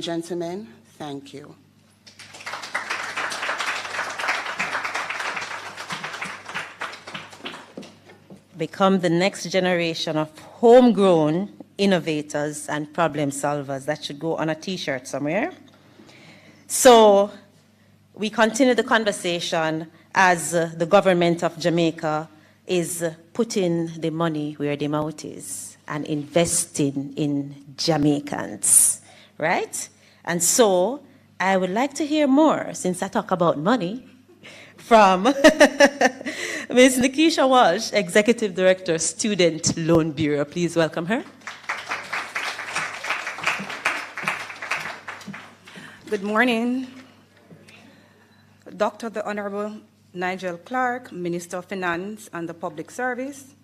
Gentlemen, thank you. Become the next generation of homegrown innovators and problem solvers. That should go on a t-shirt somewhere. So we continue the conversation as the government of Jamaica is putting the money where the mouth is and investing in Jamaicans, right? And so I would like to hear more, since I talk about money, from Ms. Nikisha Walsh, Executive Director, Student Loan Bureau. Please welcome her. Good morning. Dr. the Honorable Nigel Clark, Minister of Finance and the Public Service,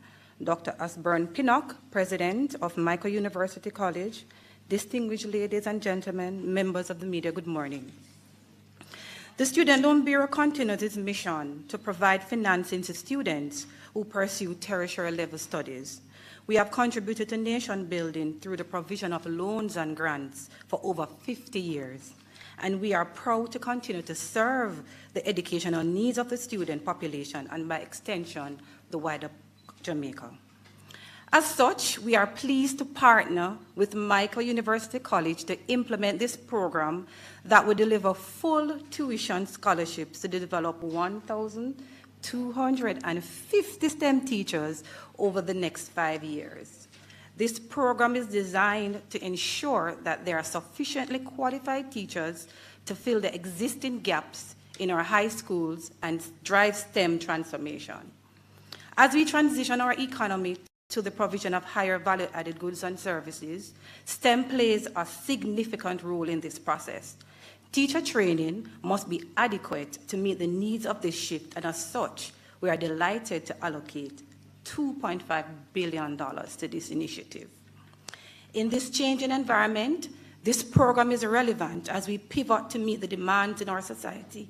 Dr. Asburn Pinnock, President of Michael University College, distinguished ladies and gentlemen, members of the media, good morning. The Student Loan Bureau continues its mission to provide financing to students who pursue tertiary level studies. We have contributed to nation building through the provision of loans and grants for over 50 years. And we are proud to continue to serve the educational needs of the student population and by extension, the wider Jamaica. As such, we are pleased to partner with Michael University College to implement this program that will deliver full tuition scholarships to develop 1,250 STEM teachers over the next 5 years. This program is designed to ensure that there are sufficiently qualified teachers to fill the existing gaps in our high schools and drive STEM transformation. As we transition our economy to the provision of higher value-added goods and services, STEM plays a significant role in this process. Teacher training must be adequate to meet the needs of this shift, and as such, we are delighted to allocate $2.5 billion to this initiative. In this changing environment, this program is relevant as we pivot to meet the demands in our society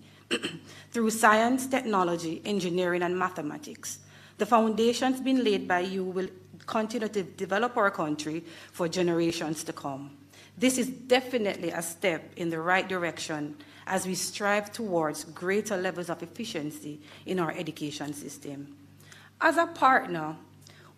through science, technology, engineering, and mathematics. The foundations being laid by you will continue to develop our country for generations to come. This is definitely a step in the right direction as we strive towards greater levels of efficiency in our education system. As a partner,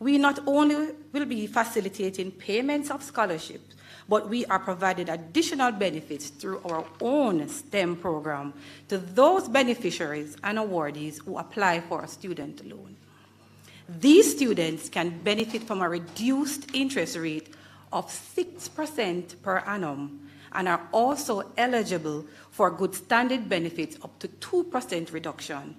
we not only will be facilitating payments of scholarships, but we are providing additional benefits through our own STEM program to those beneficiaries and awardees who apply for a student loan. These students can benefit from a reduced interest rate of 6% per annum and are also eligible for good standing benefits up to 2% reduction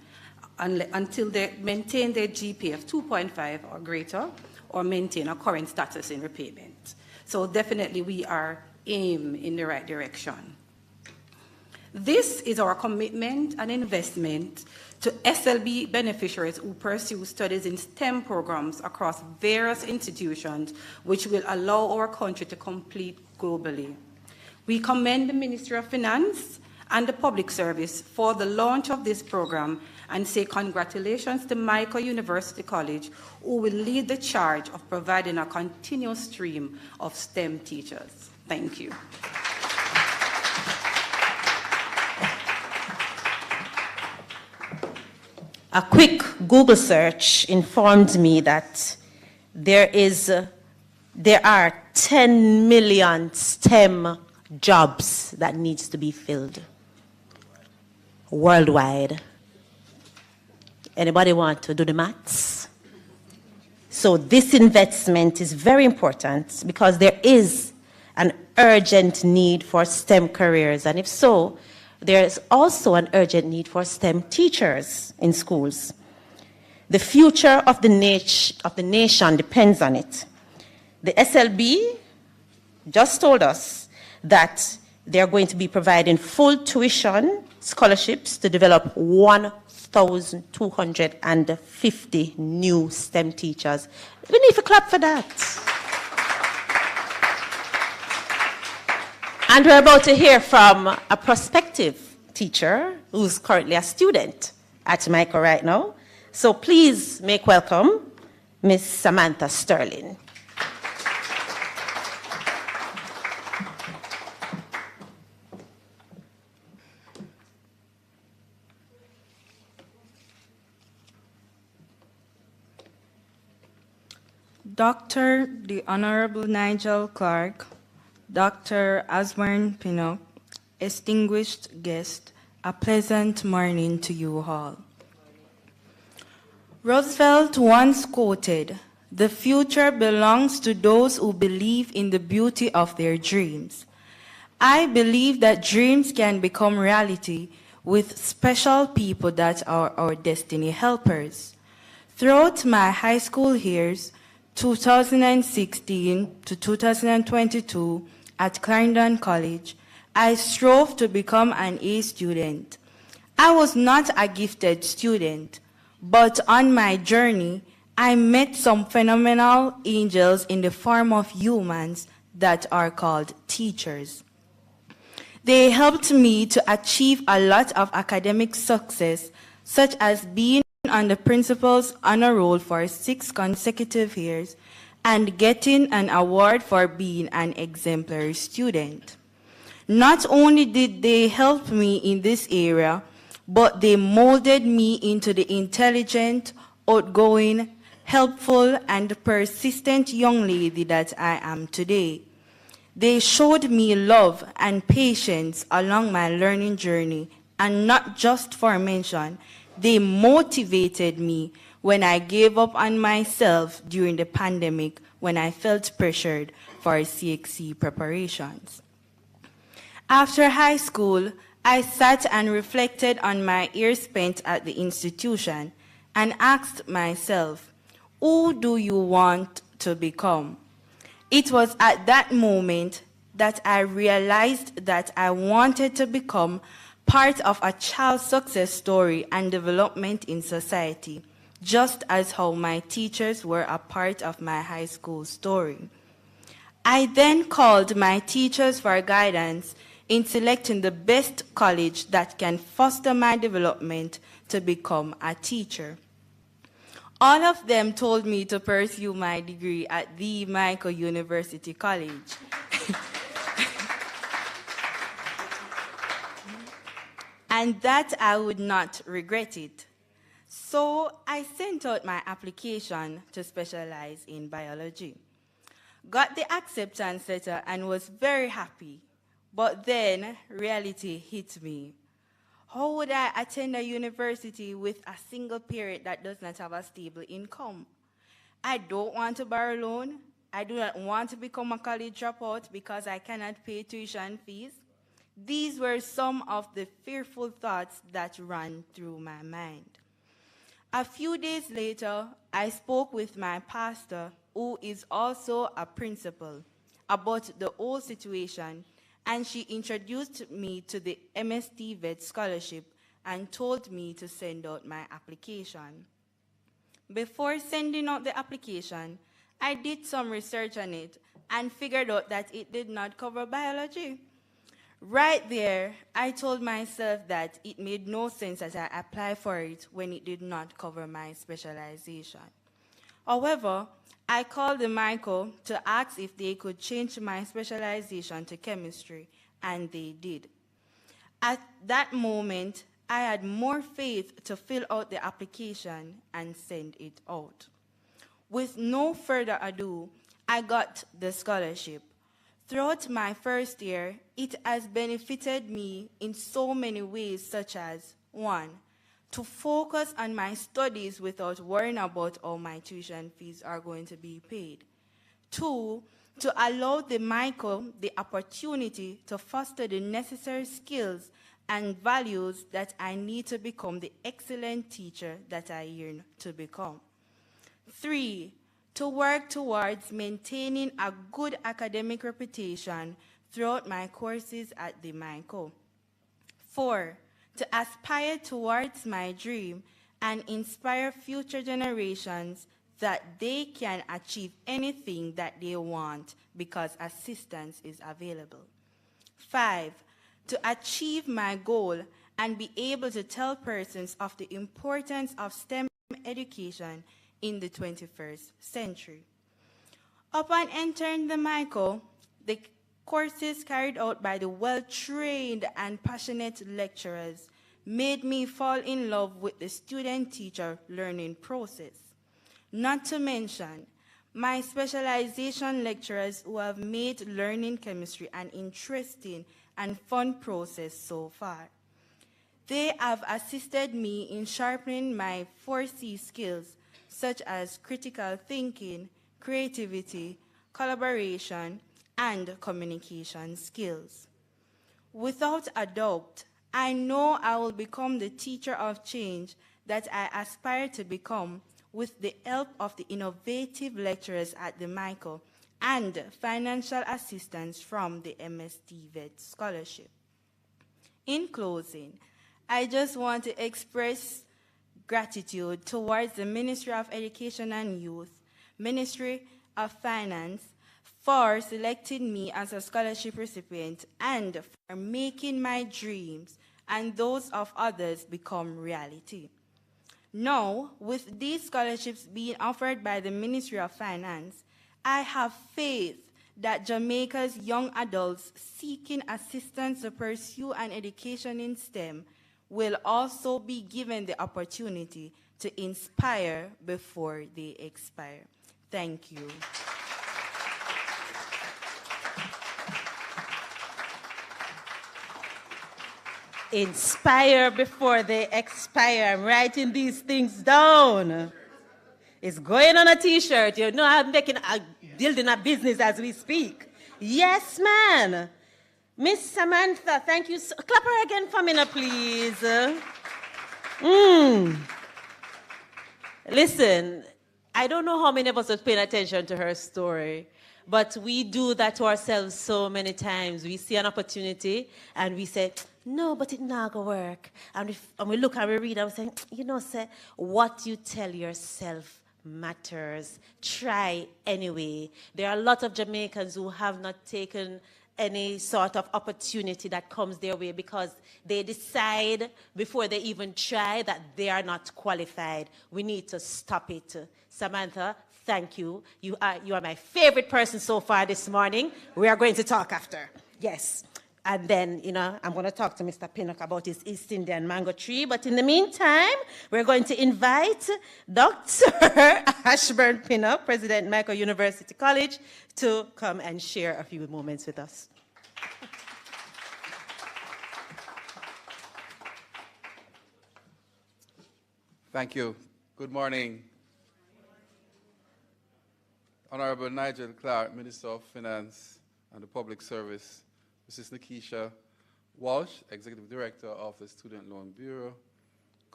until they maintain their GPA of 2.5 or greater or maintain a current status in repayment. So definitely we are aiming in the right direction. This is our commitment and investment to SLB beneficiaries who pursue studies in STEM programs across various institutions, which will allow our country to compete globally. We commend the Ministry of Finance and the Public Service for the launch of this program and say congratulations to Michael University College, who will lead the charge of providing a continuous stream of STEM teachers. Thank you. A quick Google search informed me that there are 10 million STEM jobs that needs to be filled worldwide. Anybody want to do the maths? So this investment is very important because there is an urgent need for STEM careers, and if so, there is also an urgent need for STEM teachers in schools. The future of the nation depends on it. The SLB just told us that they are going to be providing full tuition scholarships to develop 1,250 new STEM teachers. We need to clap for that. And we're about to hear from a prospective teacher who's currently a student at Michael right now. So please make welcome Miss Samantha Sterling. Dr. the Honorable Nigel Clark, Dr. Osborne Pinnock, distinguished guest, a pleasant morning to you all. Roosevelt once quoted, "The future belongs to those who believe in the beauty of their dreams." I believe that dreams can become reality with special people that are our destiny helpers. Throughout my high school years, 2016 to 2022 at Clarendon College, I strove to become an A student. I was not a gifted student, but on my journey, I met some phenomenal angels in the form of humans that are called teachers. They helped me to achieve a lot of academic success, such as being on the principal's honor roll for 6 consecutive years and getting an award for being an exemplary student. Not only did they help me in this area, but they molded me into the intelligent, outgoing, helpful, and persistent young lady that I am today. They showed me love and patience along my learning journey, and not just for mention, they motivated me when I gave up on myself during the pandemic when I felt pressured for CXC preparations. After high school, I sat and reflected on my years spent at the institution and asked myself, who do you want to become? It was at that moment that I realized that I wanted to become part of a child's success story and development in society, just as how my teachers were a part of my high school story. I then called my teachers for guidance in selecting the best college that can foster my development to become a teacher. All of them told me to pursue my degree at the Jamaica University College. And that I would not regret it. So I sent out my application to specialize in biology. Got the acceptance letter and was very happy. But then reality hit me. How would I attend a university with a single parent that does not have a stable income? I don't want to borrow a loan. I do not want to become a college dropout because I cannot pay tuition fees. These were some of the fearful thoughts that ran through my mind. A few days later, I spoke with my pastor, who is also a principal, about the whole situation, and she introduced me to the MST Vet Scholarship and told me to send out my application. Before sending out the application, I did some research on it and figured out that it did not cover biology. Right there, I told myself that it made no sense that I apply for it when it did not cover my specialization. However, I called the Michael to ask if they could change my specialization to chemistry, and they did. At that moment, I had more faith to fill out the application and send it out. With no further ado, I got the scholarship. Throughout my first year, it has benefited me in so many ways, such as 1, to focus on my studies without worrying about how my tuition fees are going to be paid. 2, to allow the Michael the opportunity to foster the necessary skills and values that I need to become the excellent teacher that I yearn to become. 3, to work towards maintaining a good academic reputation throughout my courses at the Michael. 4, to aspire towards my dream and inspire future generations that they can achieve anything that they want because assistance is available. 5, to achieve my goal and be able to tell persons of the importance of STEM education in the 21st century. Upon entering the Michael, the courses carried out by the well-trained and passionate lecturers made me fall in love with the student-teacher learning process. Not to mention, my specialization lecturers who have made learning chemistry an interesting and fun process so far. They have assisted me in sharpening my 4C skills, such as critical thinking, creativity, collaboration, and communication skills. Without a doubt, I know I will become the teacher of change that I aspire to become with the help of the innovative lecturers at the Jamaica and financial assistance from the MST Vet Scholarship. In closing, I just want to express gratitude towards the Ministry of Education and Youth, Ministry of Finance, for selecting me as a scholarship recipient and for making my dreams and those of others become reality. Now, with these scholarships being offered by the Ministry of Finance, I have faith that Jamaica's young adults seeking assistance to pursue an education in STEM will also be given the opportunity to inspire before they expire. Thank you. Inspire before they expire. I'm writing these things down. It's going on a t-shirt. You know, I'm building a business as we speak. Yes, man. Miss Samantha, thank you. Clap her again for me now, please. Listen, I don't know how many of us are paying attention to her story, but we do that to ourselves so many times. We see an opportunity and we say, no, but it not gonna work. And we look and we read and we say, you know, say, what you tell yourself matters. Try anyway. There are a lot of Jamaicans who have not taken any sort of opportunity that comes their way because they decide before they even try that they are not qualified. We need to stop it. Samantha, thank you. You are my favorite person so far this morning. We are going to talk after. Yes. And then, you know, I'm going to talk to Mr. Pinnock about his East Indian mango tree. But in the meantime, we're going to invite Dr. Ashburn Pinnock, President Jamaica University College, to come and share a few moments with us. Thank you. Good morning. Honorable Nigel Clark, Minister of Finance and the Public Service, Mrs. Nikisha Walsh, Executive Director of the Student Loan Bureau,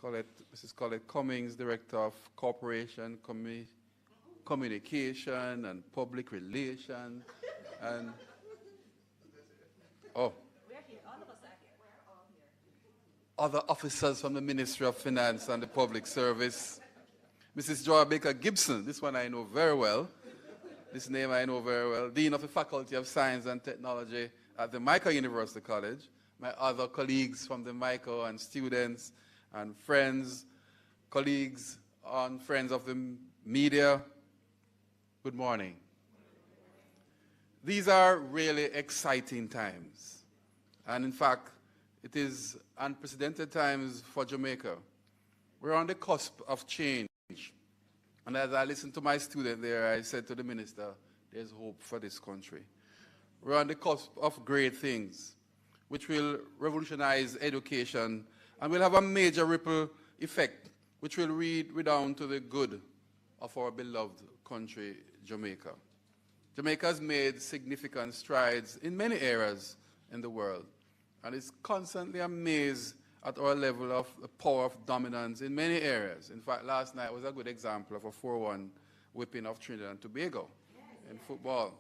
Mrs. Colette Cummings, Director of Corporation Communication and Public Relations, and other officers from the Ministry of Finance and the Public Service, Mrs. Joy Baker Gibson, this one I know very well, this name I know very well, Dean of the Faculty of Science and Technology at the Jamaica University College, my other colleagues from the Jamaica and students and friends, colleagues and friends of the media, good morning. These are really exciting times. And in fact, it is unprecedented times for Jamaica. We're on the cusp of change. And as I listened to my student there, I said to the minister, there's hope for this country. We're on the cusp of great things, which will revolutionize education and will have a major ripple effect, which will redound to the good of our beloved country, Jamaica. Jamaica has made significant strides in many areas in the world, and is constantly amazed at our level of the power of dominance in many areas. In fact, last night was a good example of a 4-1 whipping of Trinidad and Tobago in football.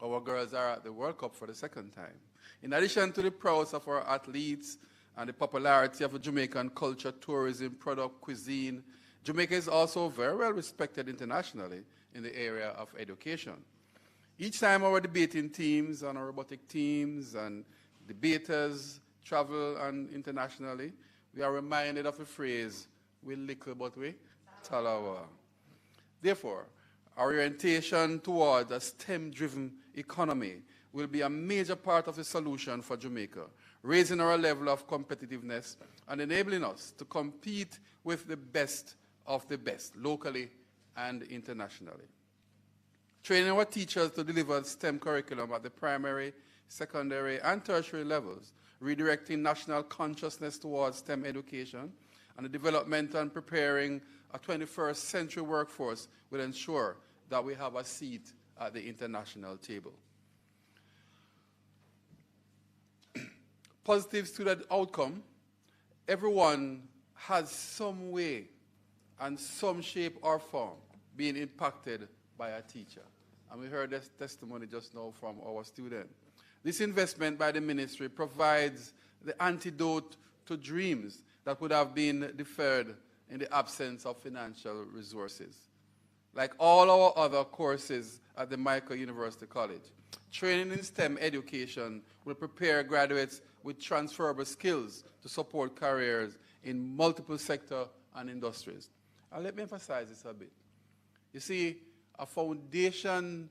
Our girls are at the World Cup for the second time. In addition to the prowess of our athletes and the popularity of Jamaican culture, tourism, product, cuisine, Jamaica is also very well respected internationally in the area of education. Each time our debating teams and our robotic teams and debaters travel and internationally, we are reminded of the phrase, we little but we talawa. Therefore, our orientation toward a STEM-driven economy will be a major part of the solution for Jamaica, raising our level of competitiveness and enabling us to compete with the best of the best, locally and internationally. training our teachers to deliver STEM curriculum at the primary, secondary, and tertiary levels, redirecting national consciousness towards STEM education, and the development and preparing a 21st century workforce will ensure that we have a seat at the international table. Positive student outcome. Everyone has some way and some shape or form being impacted by a teacher. And we heard this testimony just now from our student. This investment by the ministry provides the antidote to dreams that would have been deferred in the absence of financial resources. Like all our other courses at the Jamaica University College, training in STEM education will prepare graduates with transferable skills to support careers in multiple sectors and industries. And let me emphasize this a bit. You see, a foundation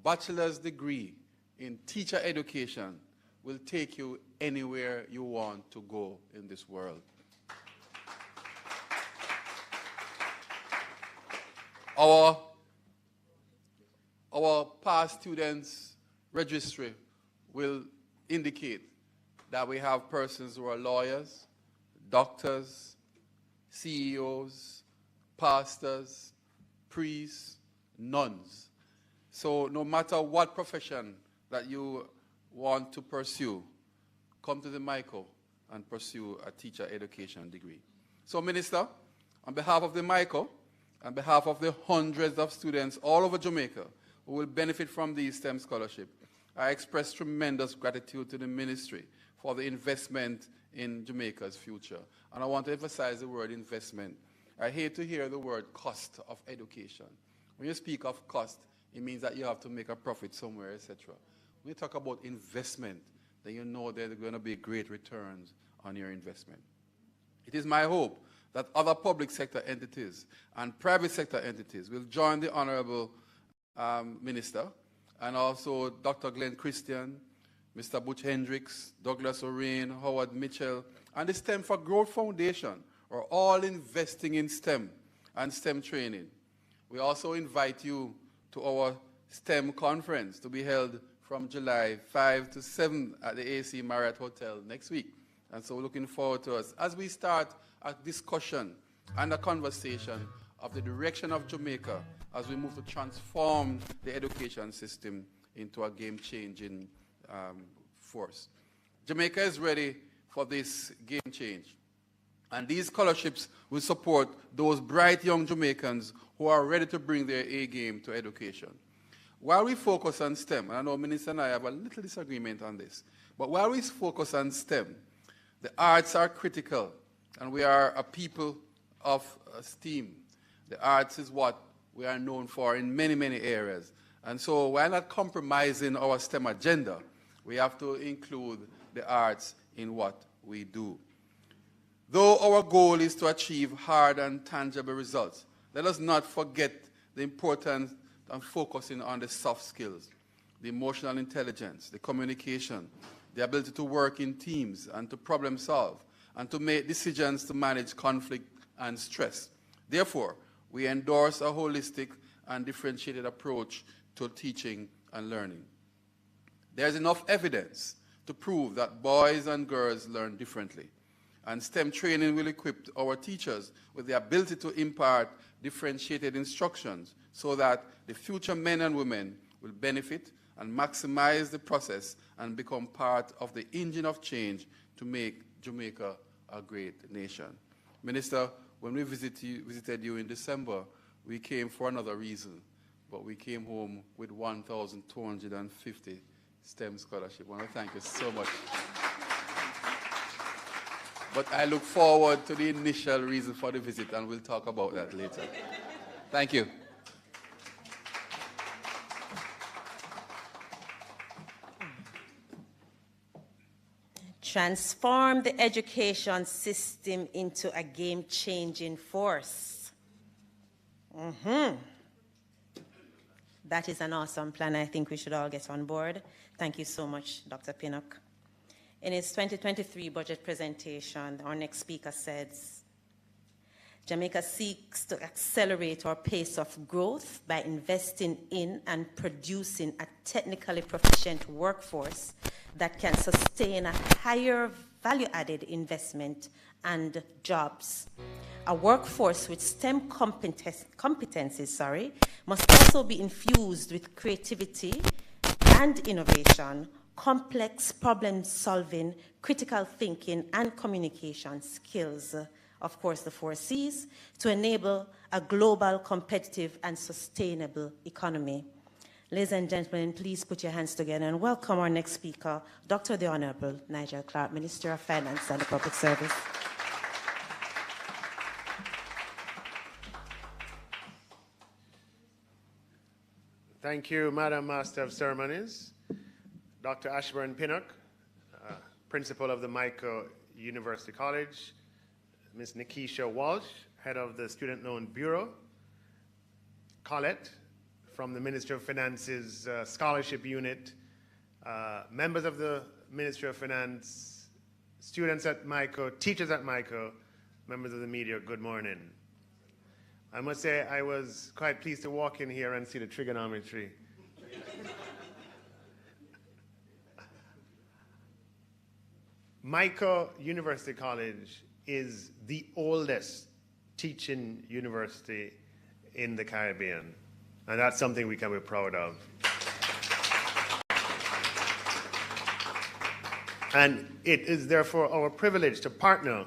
bachelor's degree in teacher education will take you anywhere you want to go in this world. Our past students registry will indicate that we have persons who are lawyers, doctors, CEOs, pastors, priests, nuns. So no matter what profession that you want to pursue, come to the Jamaica and pursue a teacher education degree. So Minister, on behalf of the Jamaica, on behalf of the hundreds of students all over Jamaica who will benefit from these STEM scholarships, I express tremendous gratitude to the ministry for the investment in Jamaica's future. And I want to emphasize the word investment. I hate to hear the word cost of education. When you speak of cost, it means that you have to make a profit somewhere, etc. When you talk about investment, then you know there are going to be great returns on your investment. It is my hope that other public sector entities and private sector entities will join the Honorable Minister and also Dr. Glenn Christian, Mr. Butch Hendricks, Douglas O'Rain, Howard Mitchell, and the STEM for Growth Foundation are all investing in STEM and STEM training. We also invite you to our STEM conference to be held from July 5 to 7 at the AC Marriott Hotel next week. And so we're looking forward to us as we start a discussion and a conversation of the direction of Jamaica as we move to transform the education system into a game-changing force. Jamaica is ready for this game change. And these scholarships will support those bright young Jamaicans who are ready to bring their A game to education. While we focus on STEM, and I know Minister and I have a little disagreement on this, but while we focus on STEM, the arts are critical, and we are a people of STEAM. The arts is what we are known for in many, many areas. And so while not compromising our STEM agenda, we have to include the arts in what we do. Though our goal is to achieve hard and tangible results, let us not forget the importance of focusing on the soft skills, the emotional intelligence, the communication, the ability to work in teams and to problem solve, and to make decisions to manage conflict and stress. Therefore, we endorse a holistic and differentiated approach to teaching and learning. There's enough evidence to prove that boys and girls learn differently. And STEM training will equip our teachers with the ability to impart differentiated instructions so that the future men and women will benefit and maximize the process and become part of the engine of change to make Jamaica a great nation. Minister, when we visited you in December, we came for another reason, but we came home with 1,250 STEM scholarships. I want to thank you so much. But I look forward to the initial reason for the visit, and we'll talk about that later. Thank you. Transform the education system into a game-changing force. That is an awesome plan. I think we should all get on board. Thank you so much, Dr. Pinnock. In his 2023 budget presentation, our next speaker says, Jamaica seeks to accelerate our pace of growth by investing in and producing a technically proficient workforce that can sustain a higher value-added investment and jobs. A workforce with STEM competencies must also be infused with creativity and innovation, complex problem solving, critical thinking, and communication skills, of course the 4 C's, to enable a global, competitive, and sustainable economy. Ladies and gentlemen, please put your hands together and welcome our next speaker, Dr. the Honorable Nigel Clarke, Minister of Finance and Public Service. Thank you, Madam Master of Ceremonies. Dr. Ashburn Pinnock, Principal of the Jamaica University College, Ms. Nikisha Walsh, Head of the Student Loan Bureau, Colette from the Ministry of Finance's Scholarship Unit, members of the Ministry of Finance, students at MICO, teachers at MICO, members of the media, good morning. I must say I was quite pleased to walk in here and see the trigonometry. MICO University College is the oldest teaching university in the Caribbean, and that's something we can be proud of. And it is therefore our privilege to partner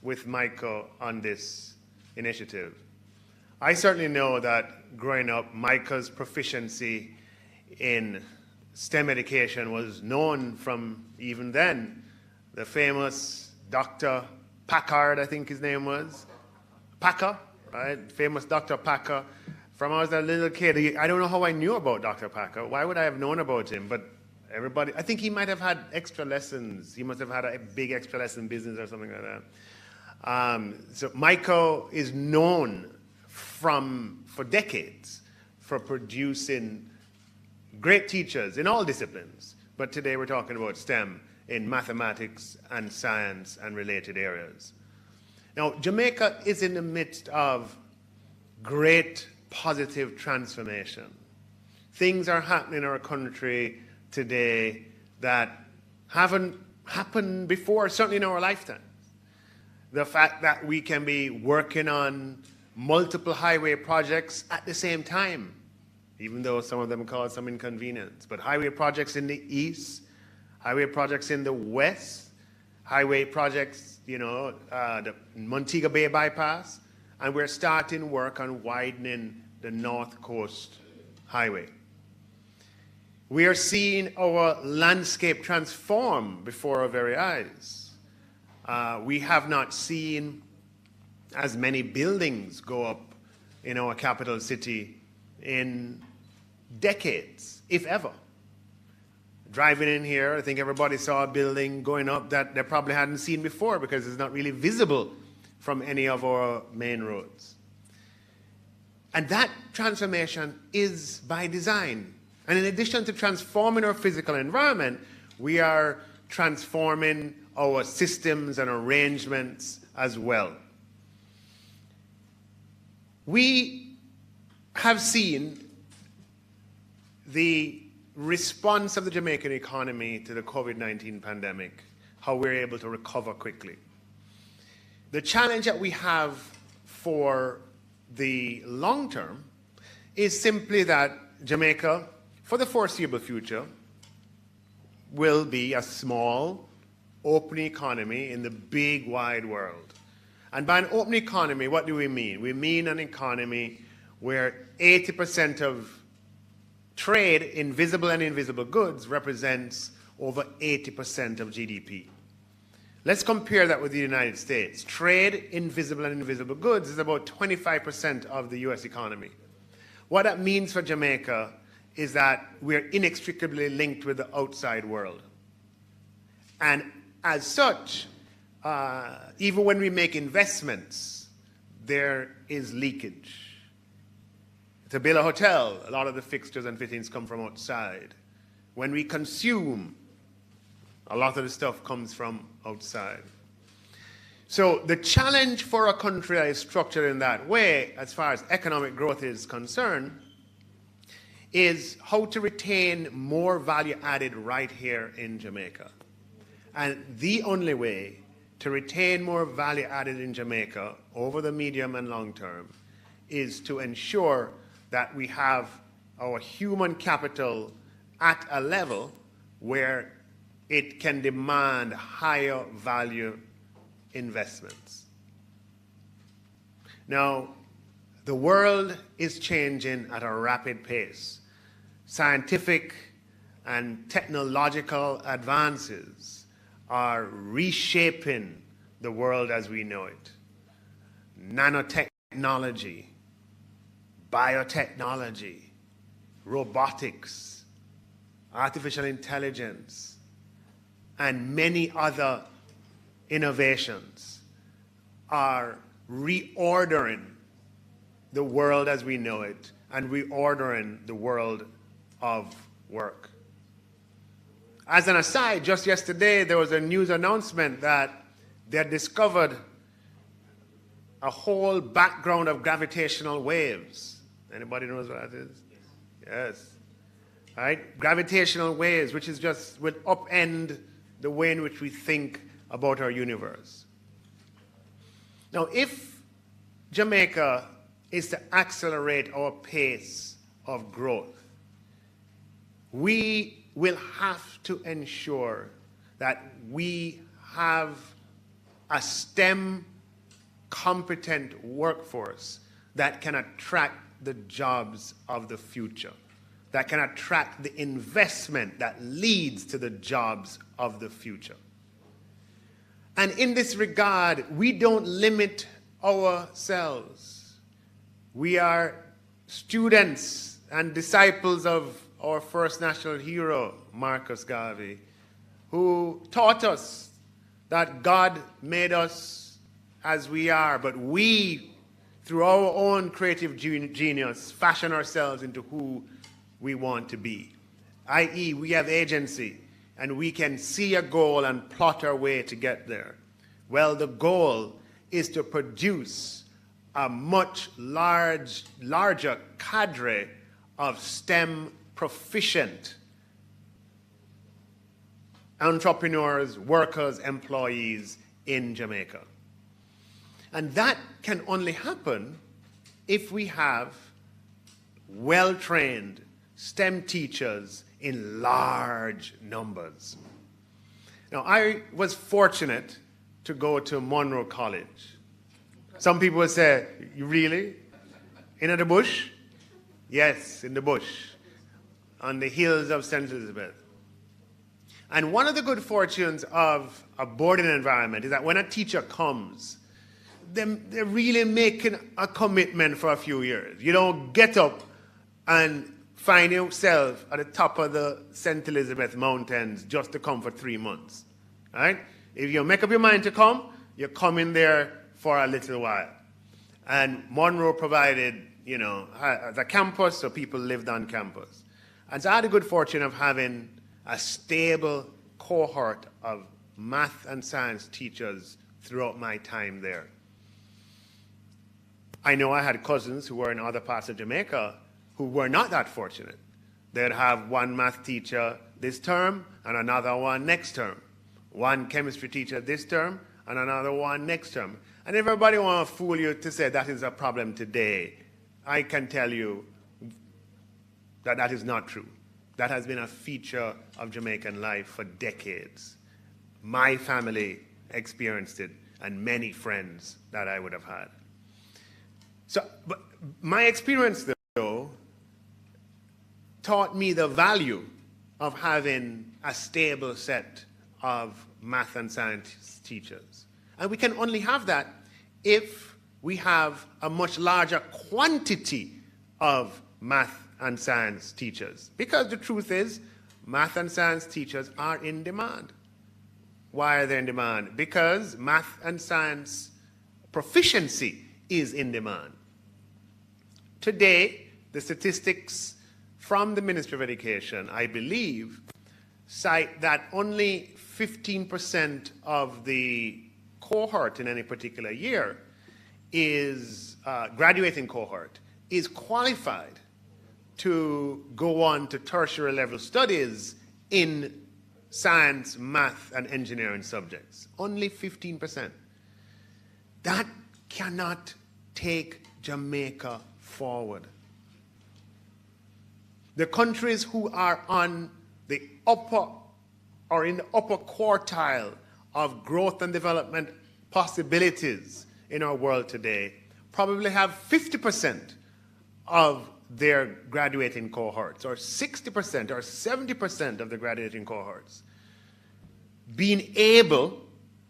with MICO on this initiative. I certainly know that growing up, MICO's proficiency in STEM education was known from even then. The famous Dr. Packard, I think his name was, Packer, right? Famous Dr. Packer. From when I was a little kid, I don't know how I knew about Dr. Packer. Why would I have known about him? But everybody, I think he might have had extra lessons. He must have had a big extra lesson business or something like that. So MICO is known for decades for producing great teachers in all disciplines. But today we're talking about STEM in mathematics and science and related areas. Now, Jamaica is in the midst of great positive transformation. Things are happening in our country today that haven't happened before, certainly in our lifetime. The fact that we can be working on multiple highway projects at the same time, even though some of them cause some inconvenience, but highway projects in the east, highway projects in the west, highway projects, the Montego Bay Bypass, and we're starting work on widening the North Coast Highway. We are seeing our landscape transform before our very eyes. We have not seen as many buildings go up in our capital city in decades, if ever. Driving in here, I think everybody saw a building going up that they probably hadn't seen before because it's not really visible from any of our main roads. And that transformation is by design. And in addition to transforming our physical environment, we are transforming our systems and arrangements as well. We have seen the response of the Jamaican economy to the COVID-19 pandemic, how we're able to recover quickly. The challenge that we have for the long term is simply that Jamaica, for the foreseeable future, will be a small, open economy in the big, wide world. And by an open economy, what do we mean? We mean an economy where 80% of trade in visible and invisible goods represents over 80% of GDP. Let's compare that with the United States. Trade in visible and invisible goods is about 25% of the US economy. What that means for Jamaica is that we're inextricably linked with the outside world. And as such, even when we make investments, there is leakage. To build a hotel, a lot of the fixtures and fittings come from outside. When we consume, a lot of the stuff comes from outside. So the challenge for a country that is structured in that way, as far as economic growth is concerned, is how to retain more value added right here in Jamaica. And the only way to retain more value added in Jamaica over the medium and long term is to ensure that we have our human capital at a level where it can demand higher value investments. Now, the world is changing at a rapid pace. Scientific and technological advances are reshaping the world as we know it. Nanotechnology, biotechnology, robotics, artificial intelligence, and many other innovations are reordering the world as we know it and reordering the world of work. As an aside, just yesterday there was a news announcement that they had discovered a whole background of gravitational waves. Anybody knows what that is? Yes. All right? Gravitational waves, which is just will upend the way in which we think about our universe. Now, if Jamaica is to accelerate our pace of growth, we will have to ensure that we have a STEM competent workforce that can attract the jobs of the future, that can attract the investment that leads to the jobs of the future. And in this regard, we don't limit ourselves. We are students and disciples of our first national hero, Marcus Garvey, who taught us that God made us as we are, but we, through our own creative genius, fashion ourselves into who we want to be. I.e., we have agency, and we can see a goal and plot our way to get there. Well, the goal is to produce a much larger cadre of STEM proficient entrepreneurs, workers, employees in Jamaica. And that can only happen if we have well-trained STEM teachers in large numbers. Now, I was fortunate to go to Monroe College. Some people would say, "You really? In the bush?" Yes, in the bush, on the hills of St. Elizabeth. And one of the good fortunes of a boarding environment is that when a teacher comes, they're really making a commitment for a few years. You don't get up and find yourself at the top of the St. Elizabeth Mountains just to come for 3 months. All right? If you make up your mind to come, you're coming there for a little while. And Monroe provided, the campus, so people lived on campus. And so I had the good fortune of having a stable cohort of math and science teachers throughout my time there. I know I had cousins who were in other parts of Jamaica who were not that fortunate. They'd have one math teacher this term and another one next term. One chemistry teacher this term and another one next term. And everybody wants to fool you to say that is a problem today. I can tell you that that is not true. That has been a feature of Jamaican life for decades. My family experienced it, and many friends that I would have had. So, but my experience, though, taught me the value of having a stable set of math and science teachers. And we can only have that if we have a much larger quantity of math and science teachers. Because the truth is, math and science teachers are in demand. Why are they in demand? Because math and science proficiency is in demand. Today, the statistics from the Ministry of Education, I believe, cite that only 15% of the cohort in any particular year is, graduating cohort, is qualified to go on to tertiary level studies in science, math, and engineering subjects. Only 15%. That cannot take Jamaica forward. The countries who are on the upper or in the upper quartile of growth and development possibilities in our world today probably have 50% of their graduating cohorts, or 60% or 70% of the graduating cohorts being able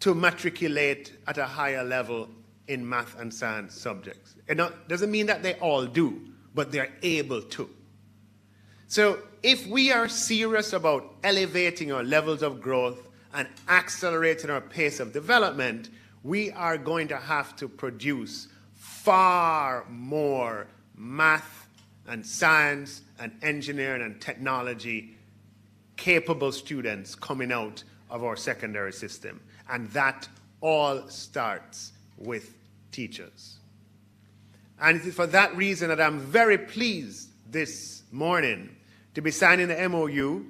to matriculate at a higher level in math and science subjects. It doesn't mean that they all do, but they're able to. So if we are serious about elevating our levels of growth and accelerating our pace of development, we are going to have to produce far more math and science and engineering and technology capable students coming out of our secondary system. And that all starts with teachers. And it is for that reason that I'm very pleased this morning to be signing the MOU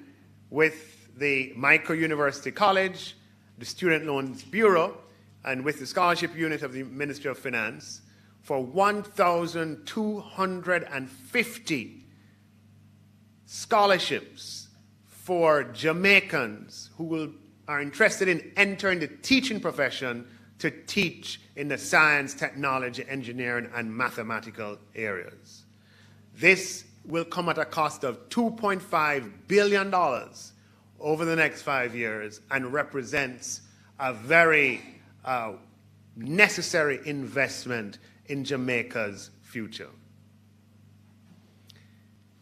with the Jamaica University College, the Student Loans Bureau, and with the Scholarship Unit of the Ministry of Finance for 1,250 scholarships for Jamaicans who are interested in entering the teaching profession to teach in the science, technology, engineering, and mathematical areas. This will come at a cost of $2.5 billion over the next 5 years and represents a very necessary investment in Jamaica's future.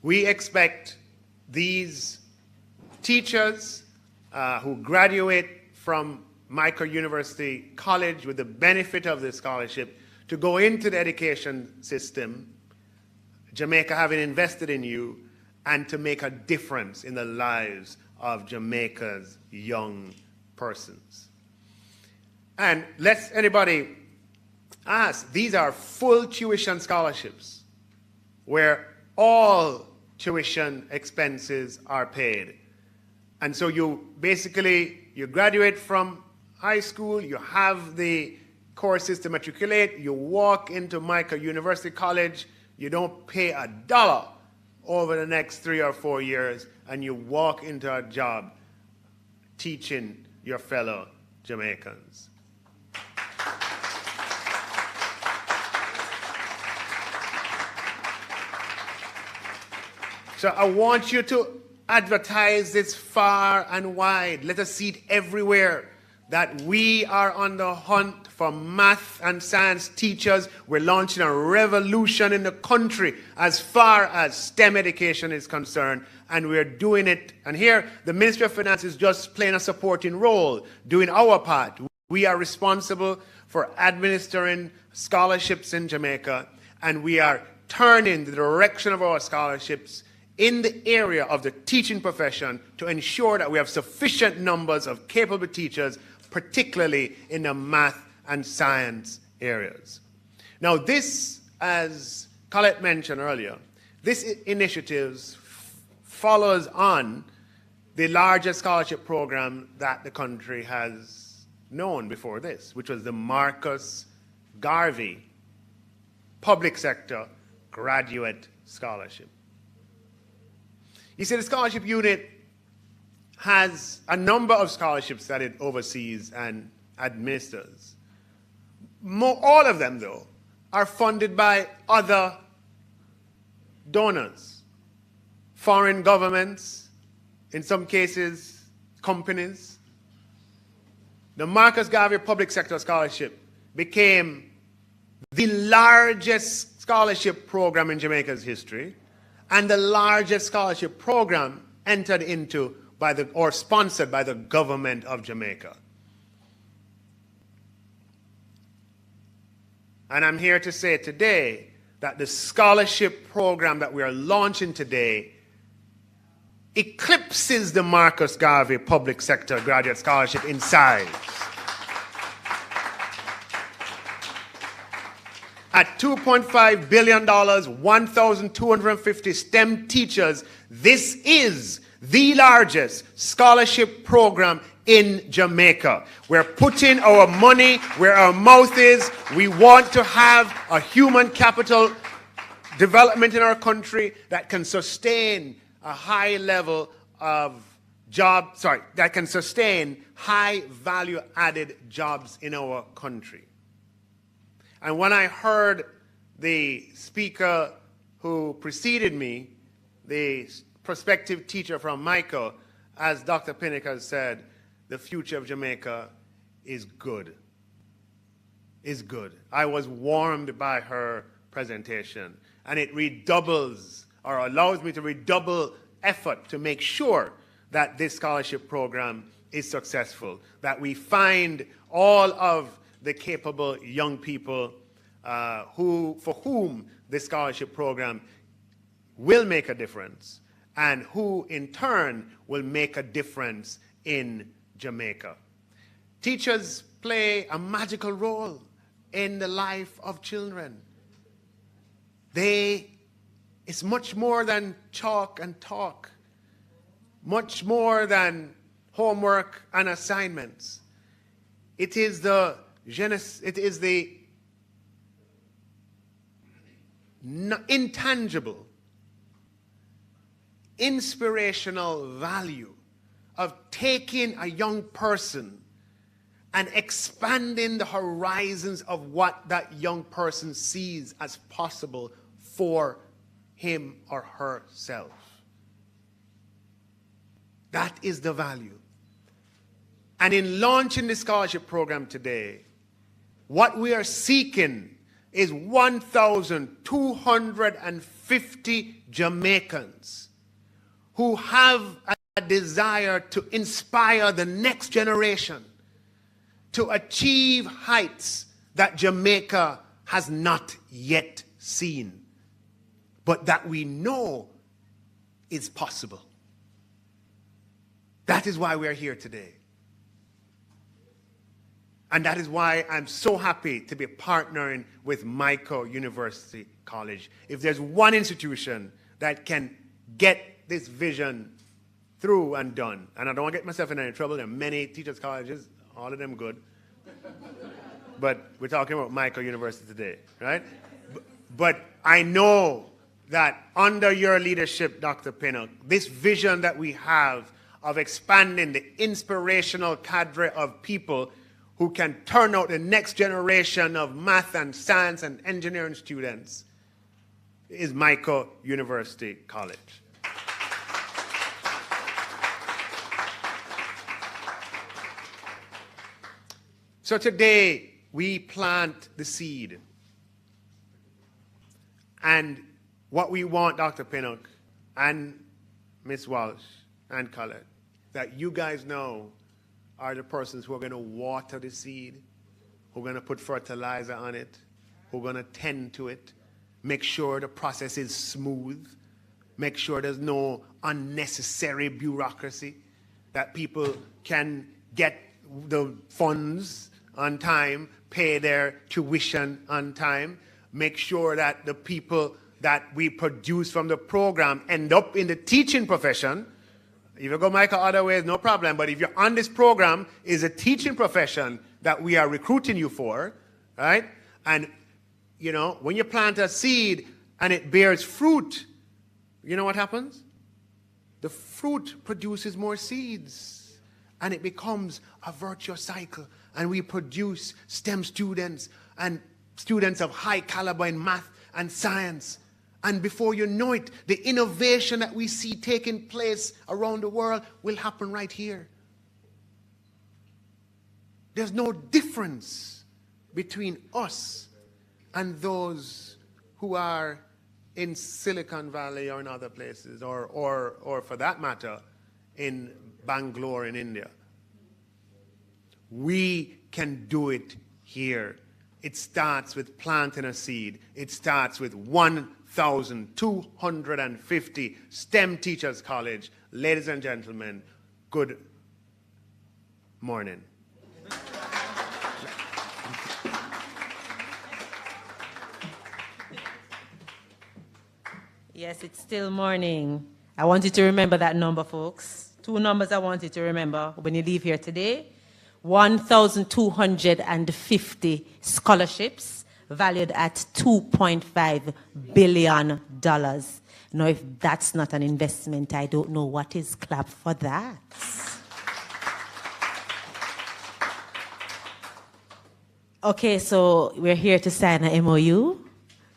We expect these teachers who graduate from Jamaica University College with the benefit of this scholarship to go into the education system, Jamaica having invested in you, and to make a difference in the lives of Jamaica's young persons. And lest anybody ask, these are full tuition scholarships where all tuition expenses are paid. And so you graduate from high school, you have the courses to matriculate, you walk into Jamaica University College, you don't pay $1 over the next 3 or 4 years, and you walk into a job teaching your fellow Jamaicans. So I want you to advertise this far and wide. Let us see it everywhere that we are on the hunt for math and science teachers. We're launching a revolution in the country as far as STEM education is concerned, and we're doing it. And here, the Ministry of Finance is just playing a supporting role, doing our part. We are responsible for administering scholarships in Jamaica, and we are turning the direction of our scholarships in the area of the teaching profession to ensure that we have sufficient numbers of capable teachers, particularly in the math and science areas. Now this, as Colette mentioned earlier, this initiative follows on the largest scholarship program that the country has known before this, which was the Marcus Garvey Public Sector Graduate Scholarship. You see, the scholarship unit has a number of scholarships that it oversees and administers. All of them, though, are funded by other donors, foreign governments, in some cases, companies. The Marcus Garvey Public Sector Scholarship became the largest scholarship program in Jamaica's history, and the largest scholarship program entered into by or sponsored by the government of Jamaica. And I'm here to say today that the scholarship program that we are launching today eclipses the Marcus Garvey Public Sector Graduate Scholarship in size. At $2.5 billion, 1,250 STEM teachers, this is the largest scholarship program in Jamaica. We're putting our money where our mouth is. We want to have a human capital development in our country that can sustain a high level of that can sustain high value added jobs in our country. And when I heard the speaker who preceded me, the prospective teacher from Michael, as Dr. Pinnock has said, the future of Jamaica is good. Is good. I was warmed by her presentation, and it redoubles or allows me to redouble effort to make sure that this scholarship program is successful, that we find all of the capable young people for whom this scholarship program will make a difference, and who in turn will make a difference in Jamaica. Teachers play a magical role in the life of children. It's much more than chalk and talk, much more than homework and assignments. It is the intangible, inspirational value of taking a young person and expanding the horizons of what that young person sees as possible for him or herself. That is the value. And in launching the scholarship program today, what we are seeking is 1,250 Jamaicans who have a desire to inspire the next generation to achieve heights that Jamaica has not yet seen, but that we know is possible. That is why we are here today. And that is why I'm so happy to be partnering with Michael University College. If there's one institution that can get this vision through and done, and I don't want to get myself in any trouble, there are many teachers' colleges, all of them good, but we're talking about Michael University today, right? But I know that under your leadership, Dr. Pinnock, this vision that we have of expanding the inspirational cadre of people who can turn out the next generation of math and science and engineering students is Michael University College. So today we plant the seed. And what we want, Dr. Pinnock and Ms. Walsh and Colette, that you guys know are the persons who are going to water the seed, who are going to put fertilizer on it, who are going to tend to it, make sure the process is smooth, make sure there's no unnecessary bureaucracy, that people can get the funds on time, pay their tuition on time, make sure that the people that we produce from the program end up in the teaching profession. If you go, Michael, other ways, no problem. But if you're on this program, is a teaching profession that we are recruiting you for, right? And, you know, when you plant a seed and it bears fruit, you know what happens? The fruit produces more seeds, and it becomes a virtuous cycle. And we produce STEM students and students of high caliber in math and science. And before you know it, the innovation that we see taking place around the world will happen right here. There's no difference between us and those who are in Silicon Valley or in other places, or for that matter, in Bangalore in India. We can do it here. It starts with planting a seed. It starts with 1,250 STEM Teachers College. Ladies and gentlemen, good morning. Yes, it's still morning. I want you to remember that number, folks. 2 numbers I want you to remember when you leave here today. 1,250 scholarships valued at $2.5 billion. Now, if that's not an investment, I don't know what is. Clap for that. Okay, so we're here to sign an MOU.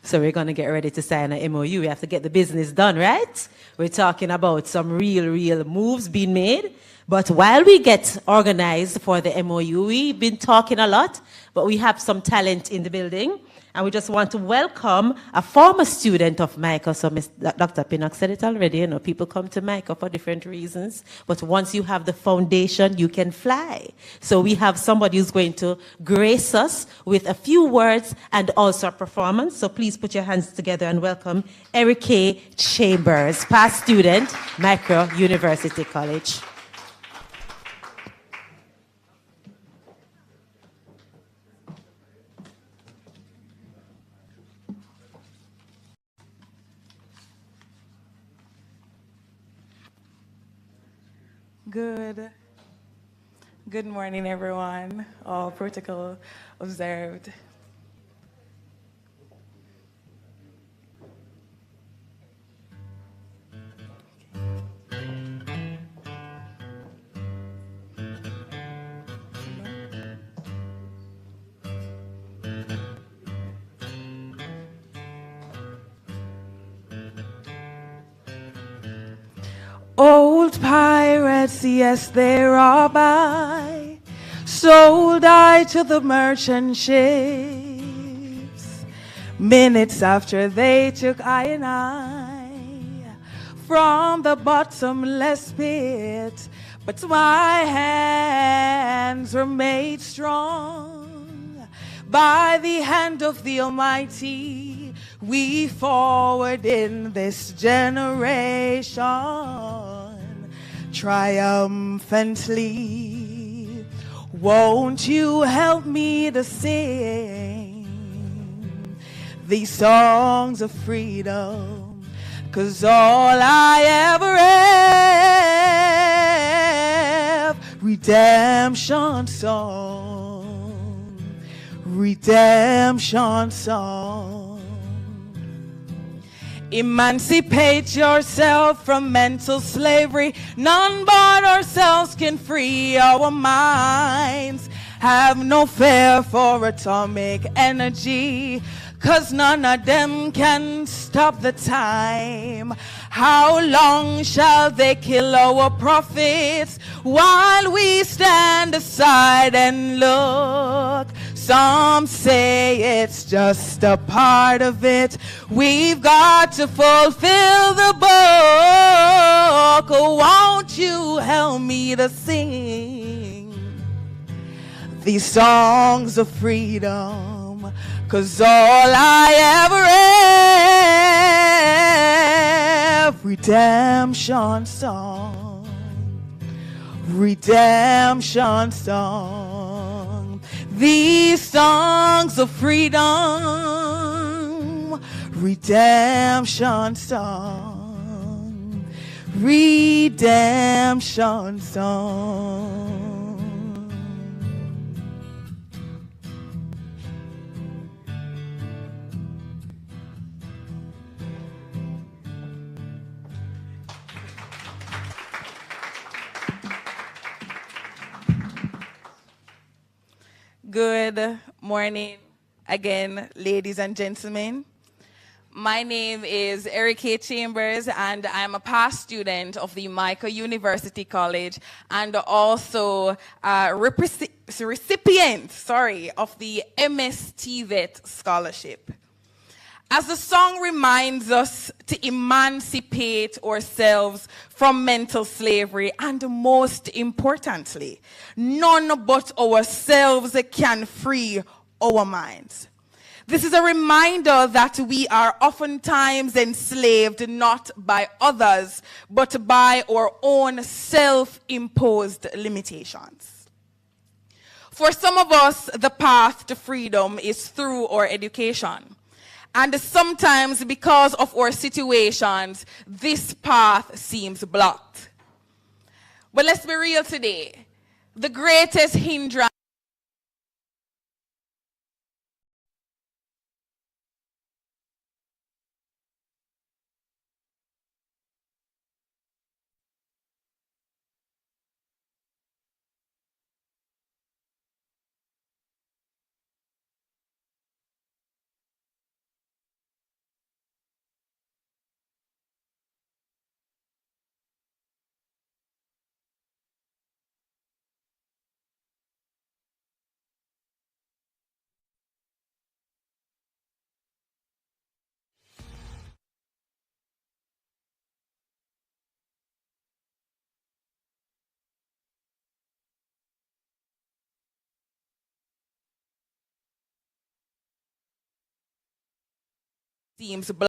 So we're going to get ready to sign an MOU. We have to get the business done, right? We're talking about some real moves being made. But while we get organized for the MOU, we've been talking a lot, but we have some talent in the building. And we just want to welcome a former student of MICA. So Dr. Pinnock said it already, you know, people come to MICA for different reasons. But once you have the foundation, you can fly. So we have somebody who's going to grace us with a few words and also a performance. So please put your hands together and welcome Eric K. Chambers, past student, MICA University College. Good morning, everyone. All protocol observed. Old pirates, yes, they are by, sold I to the merchant ships. Minutes after they took I and I from the bottomless pit, but my hands were made strong by the hand of the Almighty. We forward in this generation triumphantly. Won't you help me to sing these songs of freedom? 'Cause all I ever have, redemption song, redemption song. Emancipate yourself from mental slavery. None but ourselves can free our minds. Have no fear for atomic energy, 'cause none of them can stop the time. How long shall they kill our prophets while we stand aside and look? Some say it's just a part of it. We've got to fulfill the book. Won't you help me to sing these songs of freedom? 'Cause all I ever have, redemption song, redemption song. These songs of freedom, redemption song, redemption song. Good morning again, ladies and gentlemen. My name is Eric K. Chambers, and I'm a past student of the MICA University College and also a recipient of the MS TVET scholarship. As the song reminds us to emancipate ourselves from mental slavery, and most importantly, none but ourselves can free our minds. This is a reminder that we are oftentimes enslaved not by others, but by our own self-imposed limitations. For some of us, the path to freedom is through our education. And sometimes, because of our situations, this path seems blocked. But let's be real today. The greatest hindrance seems blocked.